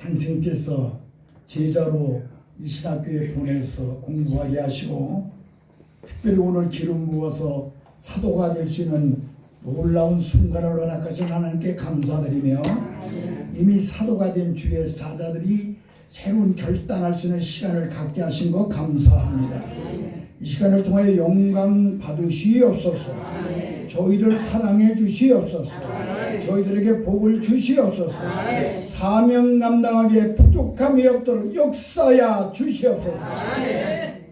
선생님께서 제자로 이 신학교에 보내서 공부하게 하시고 특별히 오늘 기름 부어서 사도가 될 수 있는 놀라운 순간을 허락하신 하나님께 감사드리며 이미 사도가 된 주의 사자들이 새로운 결단할 수 있는 시간을 갖게 하신 것 감사합니다. 이 시간을 통하여 영광 받으시옵소서. 저희들 사랑해 주시옵소서. 저희들에게 복을 주시옵소서. 사명 감당하기에 부족함이 없도록 역사야 주시옵소서.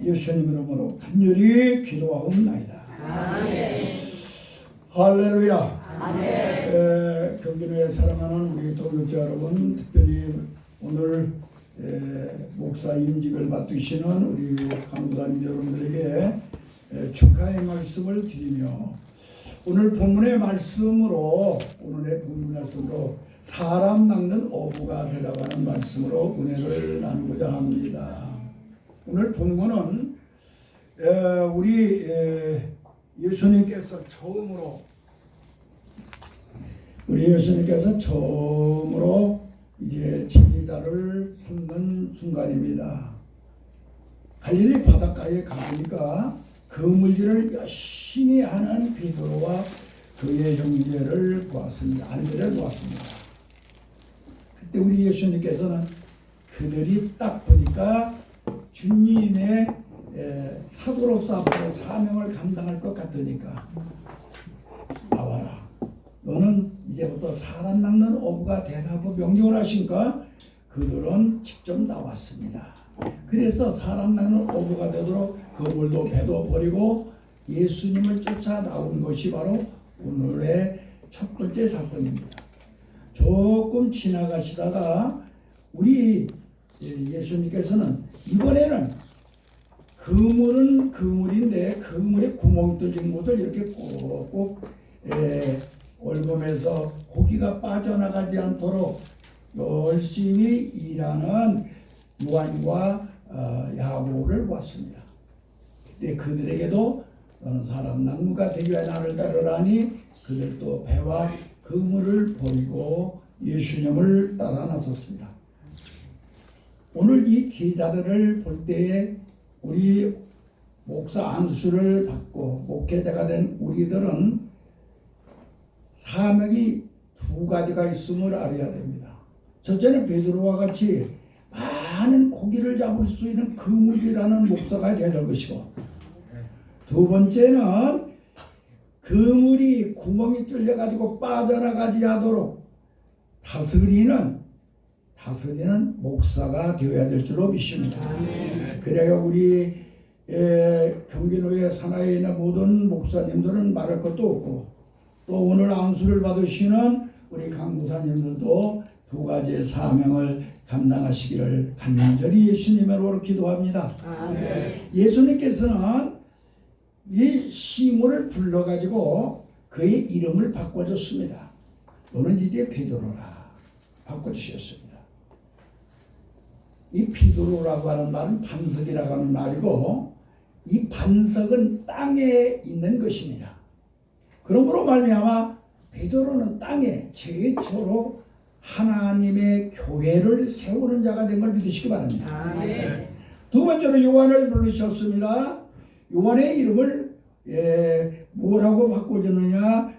예수님 이름으로 간절히 기도하옵나이다. 할렐루야. 경기도에 사랑하는 우리 동역자 여러분, 특별히 오늘 목사 임직을 맡으시는 우리 강구단 여러분들에게 축하의 말씀을 드리며 오늘 본문의 말씀으로 사람 낚는 어부가 되라고 하는 말씀으로 은혜를 나누고자 합니다. 오늘 본문은 우리 예수님께서 처음으로 이제 제자를 삼는 순간입니다. 갈릴리 바닷가에 가니까 그물질을 열심히 하는 베드로와 그의 형제를 보았습니다. 안드레를 보았습니다. 그때 우리 예수님께서는 그들이 딱 보니까 주님의 사도로서 앞으로 사명을 감당할 것 같으니까 나와라. 너는 이제부터 사람 낚는 어부가 되라고 명령을 하시니까 그들은 직접 나왔습니다. 그래서 사람 낚는 어부가 되도록 그물도 배도 버리고 예수님을 쫓아 나온 것이 바로 오늘의 첫 번째 사건입니다. 조금 지나가시다가 우리 예수님께서는 이번에는 그물은 그물인데 그물에 구멍 뚫린 곳을 이렇게 꼭꼭 올검해서 고기가 빠져나가지 않도록 열심히 일하는 요한과 야고보를 보았습니다. 그때 그들에게도 너는 사람 낚무가 되기 위해 나를 따르라니 그들도 배와 그물을 버리고 예수님을 따라 나섰습니다. 오늘 이 제자들을 볼 때에 우리 목사 안수를 받고 목회자가 된 우리들은 사명이 두 가지가 있음을 알아야 됩니다. 첫째는 베드로와 같이 많은 고기를 잡을 수 있는 그물이라는 목사가 되야 될 것이고, 두 번째는 그물이 구멍이 뚫려가지고 빠져나가지 않도록 다스리는 목사가 되어야 될 줄로 믿습니다. 그래야 우리 경기도의 산하에 있는 모든 목사님들은 말할 것도 없고, 또 오늘 안수를 받으시는 우리 강구사님들도 두 가지의 사명을 감당하시기를 간절히 예수님으로 기도합니다. 예수님께서는 이 시몬을 불러가지고 그의 이름을 바꿔줬습니다. 너는 이제 베드로라 바꿔주셨습니다. 이 베드로라고 하는 말은 반석이라고 하는 말이고, 이 반석은 땅에 있는 것입니다. 그러므로 말미암아 베드로는 땅에 최초로 하나님의 교회를 세우는 자가 된 걸 믿으시기 바랍니다. 두 번째로 요한을 부르셨습니다. 요한의 이름을 뭐라고 바꿔줬느냐,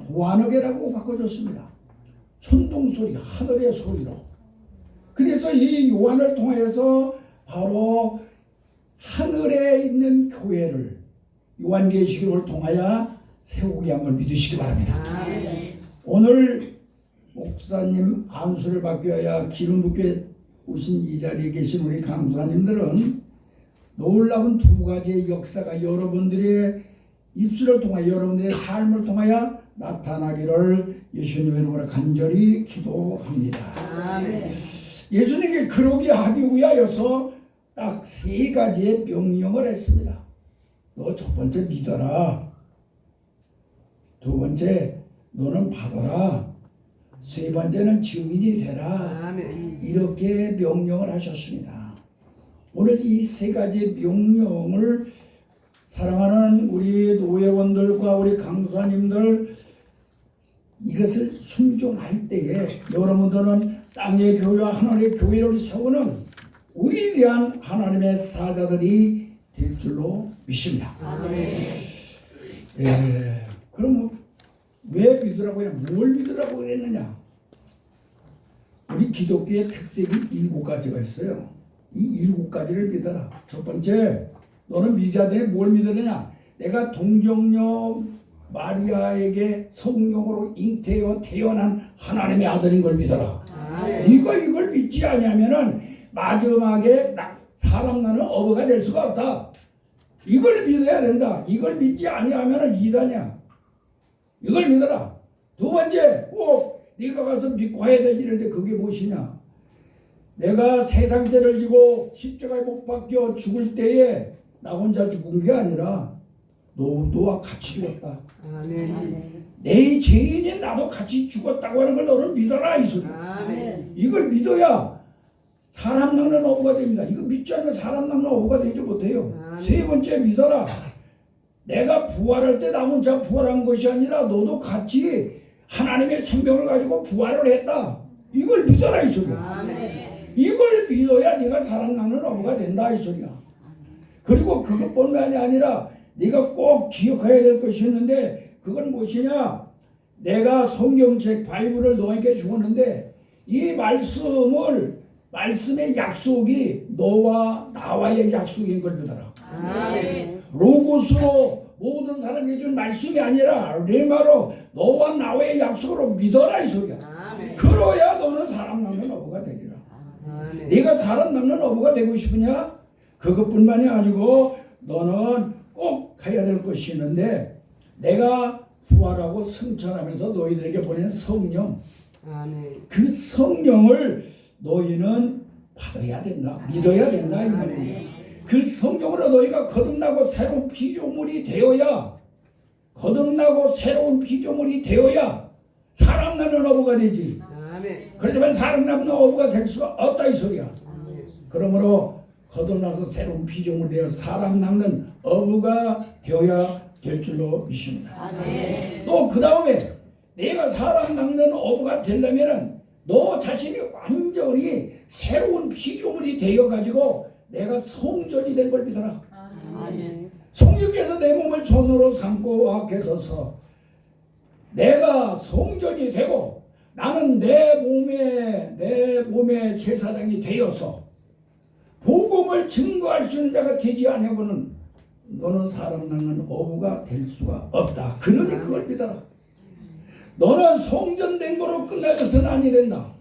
보아너게라고 바꿔줬습니다. 천둥소리, 하늘의 소리로. 그래서 이 요한을 통하여서 바로 하늘에 있는 교회를 요한계시록을 통하여 세우게 한 걸 믿으시기 바랍니다. 오늘 목사님 안수를 받기 위하여 기름 붓게 오신 이 자리에 계신 우리 강수사님들은 놀라운 두 가지의 역사가 여러분들의 입술을 통하여 여러분들의 삶을 통하여 나타나기를 예수님의 이름으로 간절히 기도합니다. 예수님께 그러게 하기 위하여서 딱 세 가지의 명령을 했습니다. 너 첫 번째 믿어라. 두 번째 너는 받아라. 세 번째는 증인이 되라. 이렇게 명령을 하셨습니다. 오늘 이 세 가지 명령을 사랑하는 우리 노회원들과 우리 강사님들 이것을 순종할 때에 여러분들은 땅의 교회와 하나님의 교회를 세우는 위대한 하나님의 사자들이 될 줄로 믿습니다. 예, 그럼 왜 믿으라고 했냐? 뭘 믿으라고 그랬느냐? 우리 기독교의 특색이 7가지가 있어요. 이 7가지를 믿어라. 첫 번째, 너는 믿어야 뭘 믿으느냐? 내가 동정녀 마리아에게 성령으로 잉태되어 태어난 하나님의 아들인 걸 믿어라. 이걸 믿지 않으면은 마지막에 사람 나는 어부가 될 수가 없다. 이걸 믿어야 된다. 이걸 믿지 아니하면은 이단이야. 이걸 믿어라. 두 번째, 꼭 네가 가서 믿고 해야 되는데 그게 무엇이냐? 내가 세상 죄를 지고 십자가에 못 박혀 죽을 때에 나 혼자 죽은 게 아니라 너와 같이 죽었다. 내 죄인이 나도 같이 죽었다고 하는 걸 너는 믿어라, 이 소리야. 이걸 믿어야 사람 낚는 어부가 됩니다. 이거 믿지 않으면 사람 낚는 어부가 되지 못해요. 세 번째, 믿어라. 내가 부활할 때 나 혼자 부활한 것이 아니라 너도 같이 하나님의 생명을 가지고 부활을 했다. 이걸 믿어라, 이 소리야. 이걸 믿어야 네가 사람 낚는 어부가 된다, 이 소리야. 그리고 그것뿐만이 아니라 네가 꼭 기억해야 될 것이 있는데 그건 무엇이냐? 내가 성경책 바이블을 너에게 주었는데 이 말씀의 약속이 너와 나와의 약속인 걸 믿어라. 로고스로 모든 사람에게 준 말씀이 아니라 레마로 너와 나와의 약속으로 믿어라, 이 소리야. 그러야 너는 사람 낚는 어부가 되리라. 네가 사람 낚는 어부가 되고 싶으냐? 그것뿐만이 아니고 너는 꼭 해야 될 것이 있는데 내가 부활하고 승천하면서 너희들에게 보낸 성령, 그 성령을 너희는 받아야 된다. 믿어야 된다, 이 말입니다. 그 성령으로 너희가 거듭나고 새로운 피조물이 되어야 사람 낚는 어부가 되지. 그렇지만 사람 낚는 어부가 될 수가 없다, 이 소리야. 그러므로 거듭나서 새로운 피조물이 되어 사람 낚는 어부가 되어야 될 줄로 믿습니다. 또 그 다음에 내가 사람 낚는 어부가 되려면은 너 자신이 완전히 새로운 피조물이 되어가지고 내가 성전이 된 걸 믿어라. 성령께서 내 몸을 전으로 삼고 앞에 서서 내가 성전이 되고 나는 내 몸의 제사장이 되어서 복음을 증거할 수 있는 자가 되지 않으면은 너는 사람 낚는 어부가 될 수가 없다. 그러니 그걸 믿어라. 너는 성전된 거로 끝나져서는 아니 된다.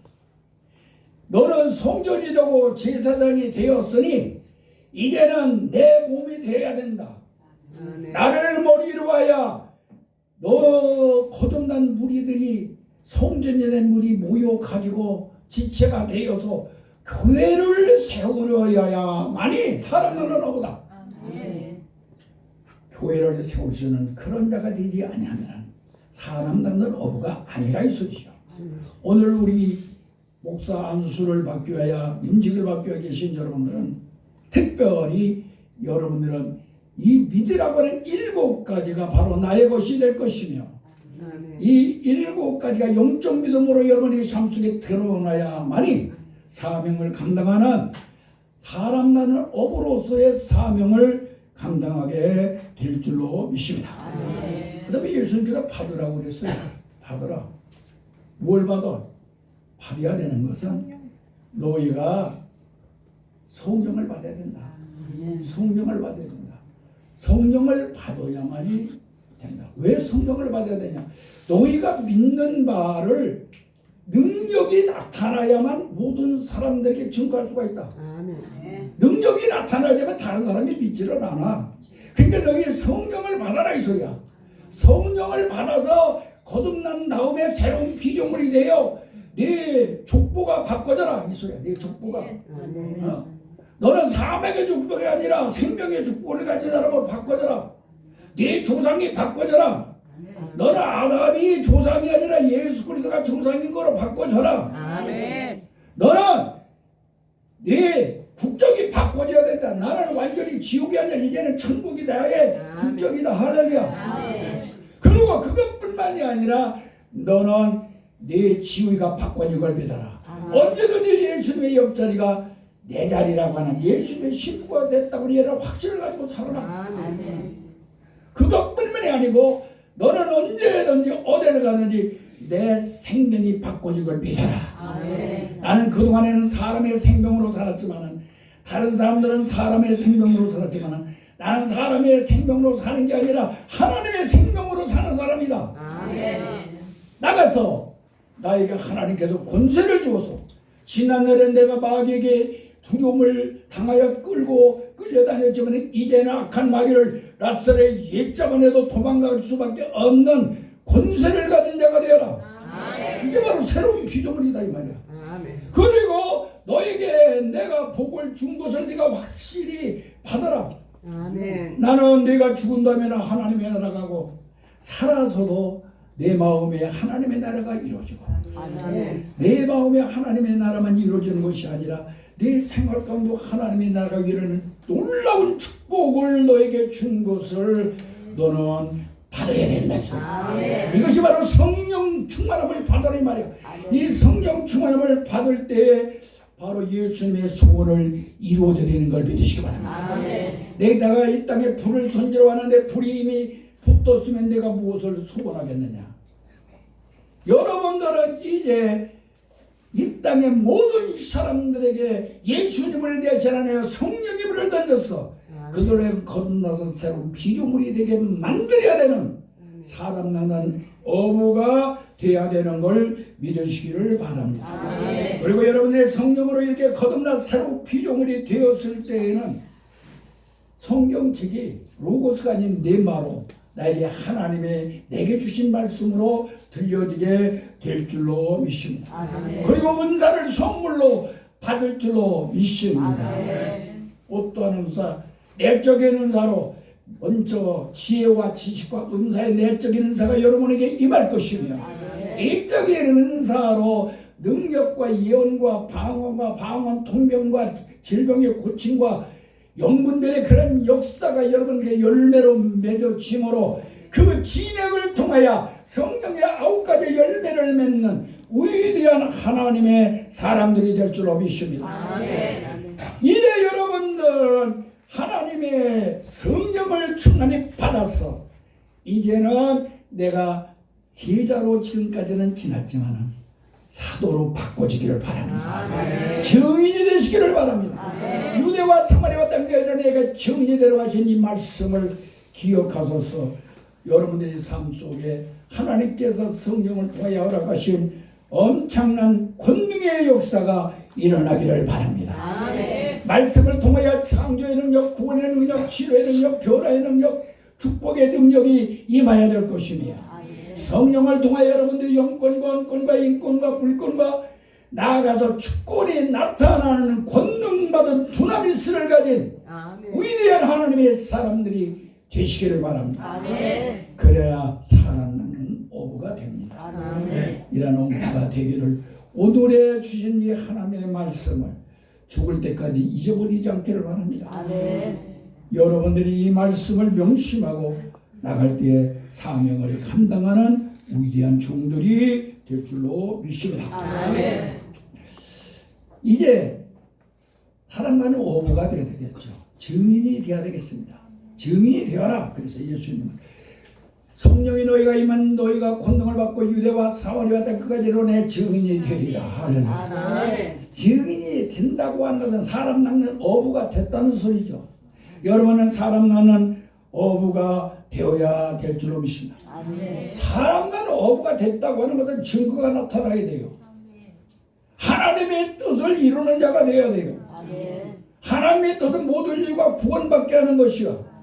너는 성전이 되고 제사장이 되었으니 이제는 내 몸이 되어야 된다. 나를 머리로 하여 너 거듭난 무리들이 성전이 된 무리 모여 가지고 지체가 되어서 교회를 세우려야만이 사람 낚는 어부다. 교회를 세울 수 있는 그런 자가 되지 아니하면 사람 낚는 어부가 아니라 이 소리죠. 오늘 우리 목사 안수를 받기 위하여 임직을 받기 위해 계신 여러분들은 특별히 여러분들은 이 믿으라고 하는 7가지가 바로 나의 것이 될 것이며 이 7가지가 영적 믿음으로 여러분의 삶 속에 드러나야만이 사명을 감당하는 사람 낚는 어부로서의 사명을 감당하게 될 줄로 믿습니다. 그 다음에 예수님께서 받으라고 그랬어요. 받으라. 뭘 받아? 받아야 되는 것은 너희가 성령을 받아야 된다. 성령을 받아야 된다. 성령을 받아야만이 된다. 왜 성령을 받아야 되냐? 너희가 믿는 바를 능력이 나타나야만 모든 사람들에게 증거할 수가 있다. 능력이 나타나야면 다른 사람이 믿지를 않아. 그러니까 너희 성령을 받아라, 이 소리야. 성령을 받아서 거듭난 다음에 새로운 피조물이 되어 네 족보가 바꿔져라, 이 소리야. 네 족보가. 너는 사명의 족보가 아니라 생명의 족보를 가진 사람으로 바꿔져라. 네 조상이 바꿔져라. 너는 아담이 조상이 아니라 예수 그리스도가 조상인 거로 바꿔져라. 너는 네 국적이 바꿔져야 된다. 나는 완전히 지옥이 아니라 이제는 천국이 나의 국적이다. 할렐루야. 그리고 그것뿐만이 아니라 너는 내 지위가 바꿔진 걸 믿어라. 언제든지 예수님의 옆자리가 내 자리라고 하는 예수님의 신부가 됐다고 이런 확신을 가지고 살아라. 그것뿐만이 아니고 너는 언제든지 어디를 가든지 내 생명이 바꿔진 걸 믿어라. 나는 그동안에는 사람의 생명으로 살았지만은 다른 사람들은 사람의 생명으로 살았지만은 나는 사람의 생명으로 사는 게 아니라 하나님의 생명으로 사는 사람이다. 나가서 나에게 하나님께서 권세를 주어서 지난날에 내가 마귀에게 두려움을 당하여 끌려다녔지만 이제는 악한 마귀를 낯설의 옛자만 해도 도망갈 수밖에 없는 권세를 가진 자가 되어라. 이게 바로 새로운 피조물이다 이 말이야. 그리고 너에게 내가 복을 준 것을 네가 확실히 받아라. 나는 내가 죽은 다음에 하나님의 나라가고 살아서도 내 마음에 하나님의 나라가 이루어지고 내 마음에 하나님의 나라만 이루어지는 것이 아니라 내 생활 가운데 하나님의 나라가 이루는 놀라운 축복을 너에게 준 것을 너는 받아야 된다. 이것이 바로 성령 충만함을 받으라 이 말이야. 이 성령 충만함을 받을 때 바로 예수님의 소원을 이루어야 되는 걸 믿으시기 바랍니다. 내가 이 땅에 불을 던지러 왔는데 불이 이미 붙었으면 내가 무엇을 소원하겠느냐. 여러분들은 이제 이 땅의 모든 사람들에게 예수님을 대신하여 성령님을 던졌어. 그들을 거듭나서 새로운 피조물이 되게 만들어야 되는 사람 나는 어부가 되어야 되는 걸 믿으시기를 바랍니다. 그리고 여러분들의 성령으로 이렇게 거듭나 새로운 피조물이 되었을 때에는 성경책이 로고스가 아닌 뇌마로 나에게 하나님의 내게 주신 말씀으로 들려지게 될 줄로 믿습니다. 그리고 은사를 선물로 받을 줄로 믿습니다. 어떠한 은사? 내적인 은사로 먼저 지혜와 지식과 은사의 내적인 은사가 여러분에게 임할 것이며 이적인 은사로 능력과 예언과 방언, 통병과 질병의 고침과 영분별의 그런 역사가 여러분에게 열매로 맺어짐으로 그 진행을 통하여 성령의 9가지 열매를 맺는 위대한 하나님의 사람들이 될 줄로 믿습니다. 이제 여러분들은 하나님의 성령을 충만히 받아서 이제는 내가 제자로 지금까지는 지났지만 사도로 바꿔지기를 바랍니다. 증인이 되시기를 바랍니다. 유대와 사마리아 땅에 이르러 내가 증인이 되러 가신 이 말씀을 기억하소서. 여러분들의 삶 속에 하나님께서 성령을 통하여 허락하신 엄청난 권능의 역사가 일어나기를 바랍니다. 말씀을 통하여 창조의 능력, 구원의 능력, 치료의 능력, 변화의 능력, 축복의 능력이 임하여야 될 것이며 성령을 통하여 여러분들이 영권과 언권과 인권과 불권과 나아가서 주권이 나타나는 권능받은 두나미스를 가진 위대한 하나님의 사람들이 되시기를 바랍니다. 그래야 사람은 어부가 됩니다. 이런 어부가 되기를 오늘에 주신 이 하나님의 말씀을 죽을 때까지 잊어버리지 않기를 바랍니다. 여러분들이 이 말씀을 명심하고 나갈 때에 사명을 감당하는 위대한 종들이 될 줄로 믿습니다. 이제 사람과는 어부가 되어야 되겠죠. 증인이 되어야 되겠습니다. 증인이 되어라. 그래서 예수님은 성령이 너희가 임한 너희가 권능을 받고 유대와 사마리아 땅까지 내 증인이 되리라. 할렐루야. 증인이 된다고 한다는 사람 낳는 어부가 됐다는 소리죠. 여러분은 사람 낳는 어부가 되어야 될 줄로 믿습니다. 사람 낳는 어부가 됐다고 하는 것은 증거가 나타나야 돼요. 하나님의 뜻을 이루는 자가 되어야 돼요. 하나님의 뜻은 모든 인류가 구원받게 하는 것이요.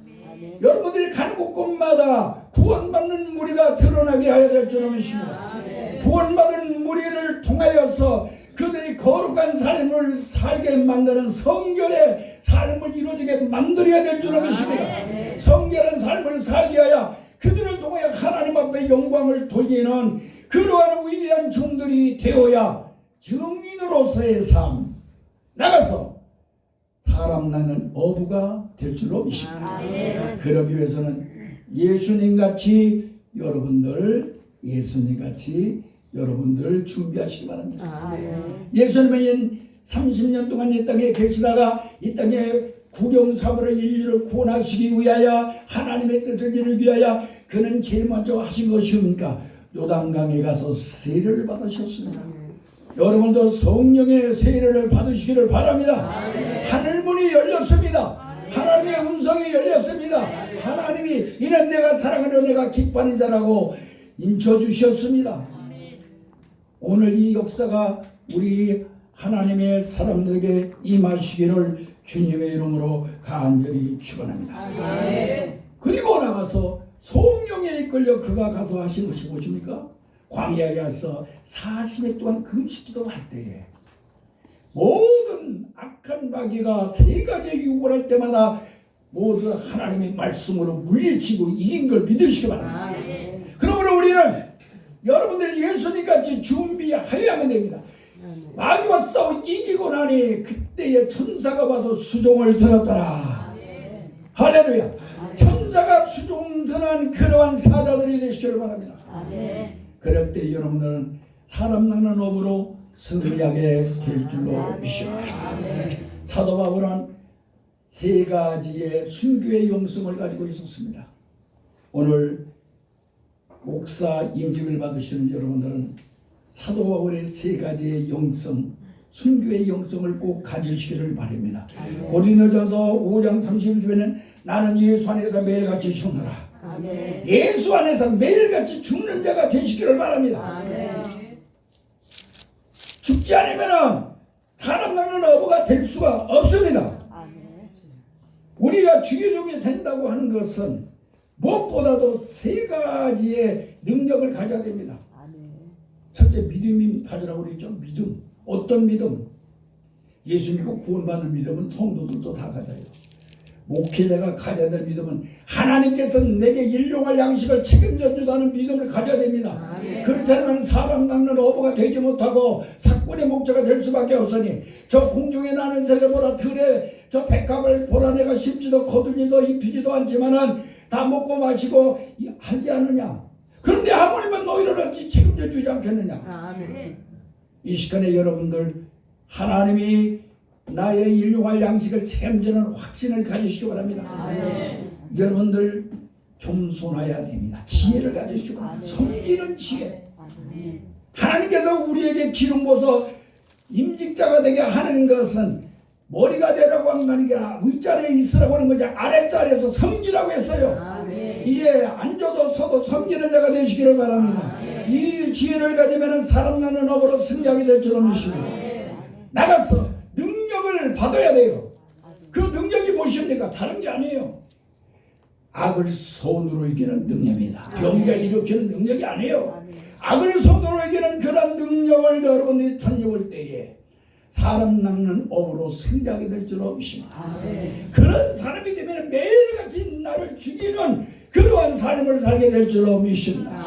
여러분들이 가는 곳곳마다 구원받는 무리가 드러나게 하여야 될 줄로 믿습니다. 구원받은 무리를 통하여서 그들이 거룩한 삶을 살게 만드는 성결의 삶을 이루어지게 만들어야 될 줄로 믿습니다. 성결한 삶을 살게 하여 그들을 통하여 하나님 앞에 영광을 돌리는 그러한 위대한 종들이 되어야 증인으로서의 삶 나가서 사람 낳는 어부가 될 줄로 믿습니다. 그러기 위해서는 예수님같이 여러분들 예수님 같이 여러분들 준비하시기 바랍니다. 예수님은 30년 동안 이 땅에 계시다가 이 땅에 구경사업으로 인류를 구원하시기 위하여 하나님의 뜻을 이루기 위하여 그는 제일 먼저 하신 것이 뭡니까? 요단강에 가서 세례를 받으셨습니다. 여러분도 성령의 세례를 받으시기를 바랍니다. 하늘문이 열렸습니다. 하나님의 음성이 열렸습니다. 하나님이 이는 내가 사랑하는 내가 기뻐하는 자라고 인쳐주셨습니다. 오늘 이 역사가 우리 하나님의 사람들에게 임하시기를 주님의 이름으로 간절히 축원합니다. 그리고 나가서 성령에 이끌려 그가 가서 하신 것이 무엇입니까? 광야에 가서 40일 동안 금식기도할 때에 모든 악한 마귀가 세 가지 유혹을 할 때마다 모두 하나님의 말씀으로 물리치고 이긴 걸 믿으시기 바랍니다. 그러므로 우리는 여러분들이 예수님같이 준비하여야만 됩니다. 마귀와 싸워 이기고 나니 그때에 천사가 와서 수종을 들었더라. 할렐루야. 천사가 수종 드는 그러한 사자들이 되시기를 바랍니다. 그럴 때 여러분들은 사람 낳는 업으로 승리하게 될 줄로 믿습니다. 사도 바울은 세 가지의 순교의 영성을 가지고 있었습니다. 오늘 목사 임직을 받으시는 여러분들은 사도 바울의 세 가지의 영성, 순교의 영성을 꼭 가지시기를 바랍니다. 고린도전서 5장 31절에는 나는 예수 안에서 매일같이 죽노라. 예수 안에서 매일같이 죽는 자가 되시기를 바랍니다. 죽지 않으면 사람 낳는 어부가 될 수가 없습니다. 우리가 주의종이 된다고 하는 것은 무엇보다도 세 가지의 능력을 가져야 됩니다. 첫째 믿음이 가지라고 그랬죠. 믿음. 어떤 믿음? 예수 믿고 구원받는 믿음은 성도들도 다 가져요. 목회자가 가져야 될 믿음은 하나님께서 내게 일용할 양식을 책임져 주다는 믿음을 가져야 됩니다. 그렇지 않으면 사람 낳는 어부가 되지 못하고 사꾼의 목자가 될 수밖에 없으니 저 공중에 나는 새를 보라 들에 저 백합을 보라 내가 심지도 거두지도 입히지도 않지만은 다 먹고 마시고 하지 않느냐. 그런데 하물며 너희를 어찌 책임져 주지 않겠느냐. 이 시간에 여러분들 하나님이 나의 일용할 양식을 책임지는 확신을 가지시기 바랍니다. 여러분들 겸손해야 됩니다. 지혜를 가지시고 섬기는 지혜. 하나님께서 우리에게 기름 부어서 임직자가 되게 하는 것은 머리가 되라고 한 게 아니라 윗자리에 있으라고 하는 거지 아랫자리에서 섬기라고 했어요. 이제 앉아도 서도 섬기는 자가 되시기를 바랍니다. 이 지혜를 가지면 사람 낳는 업으로 승리하게 될 줄로 믿습니다. 나가서 능력을 받아야 돼요. 그 능력이 무엇입니까? 다른 게 아니에요. 악을 손으로 이기는 능력입니다. 병자 일으키는 능력이 아니에요. 악을 손으로 이기는 그런 능력을 여러분이 던져볼 때에 사람 낳는 업으로 승리하게 될 줄로 믿습니다. 그런 사람이 되면 매일같이 나를 죽이는 그러한 삶을 살게 될 줄로 믿습니다.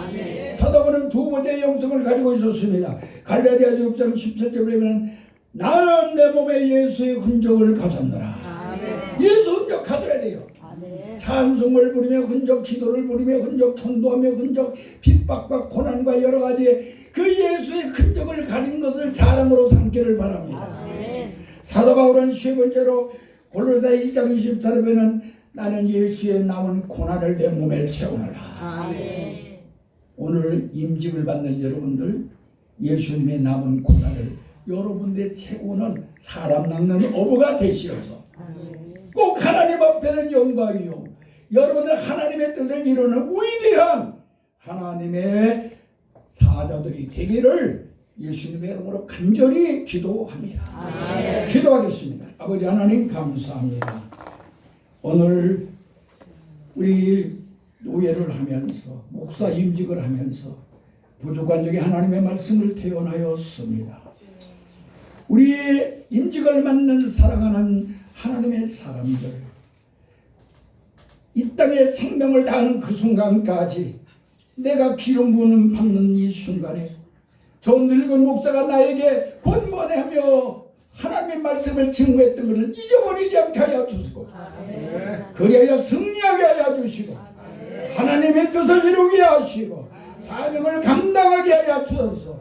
사도바울은 두 번째 영성을 가지고 있었습니다. 갈라디아서 6장 17절에 보면 나는 내 몸에 예수의 흔적을 가졌노라. 예수 흔적 가져야 돼요. 찬송을 부르며 흔적, 기도를 부르며 흔적, 전도하며 흔적, 핍박과 고난과 여러 가지 그 예수의 흔적을 가진 것을 자랑으로 삼기를 바랍니다. 사도 바울은 세 번째로 골로새 1장 24절에 보면 나는 예수의 남은 고난을 내 몸에 채우노라. 오늘 임직을 받는 여러분들 예수님의 남은 고난을 여러분들의 채우는 사람 낳는 어부가 되시어서 꼭 하나님 앞에는 영광이요 여러분들 하나님의 뜻을 이루는 위대한 하나님의 사자들이 되기를 예수님의 이름으로 간절히 기도합니다. 기도하겠습니다. 아버지 하나님 감사합니다. 오늘 우리 노예를 하면서 목사 임직을 하면서 부족한 적에 하나님의 말씀을 태어나였습니다. 우리의 임직을 맡는 사랑하는 하나님의 사람들 이 땅에 생명을 다하는 그 순간까지 내가 기름 부음 받는 이 순간에 저 늙은 목사가 나에게 권면하며 하나님의 말씀을 증거했던 것을 잊어버리지 않게 하여 주시고 그리하여 승리하게 하여 주시고 하나님의 뜻을 이루게 하시고 사명을 감당하게 하여 주셔서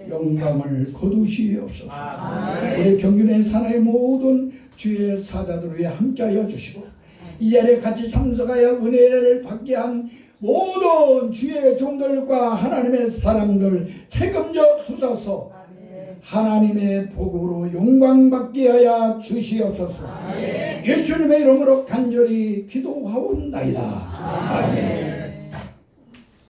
영광을 거두시옵소서. 우리 경륜의 사나의 모든 주의 사자들 위에 함께하여 주시고 이 자리에 같이 참석하여 은혜를 받게 한 모든 주의 종들과 하나님의 사람들 책임져 주셔서 하나님의 복으로 영광받게 하여 주시옵소서. 예수님의 이름으로 간절히 기도하옵나이다. 아멘.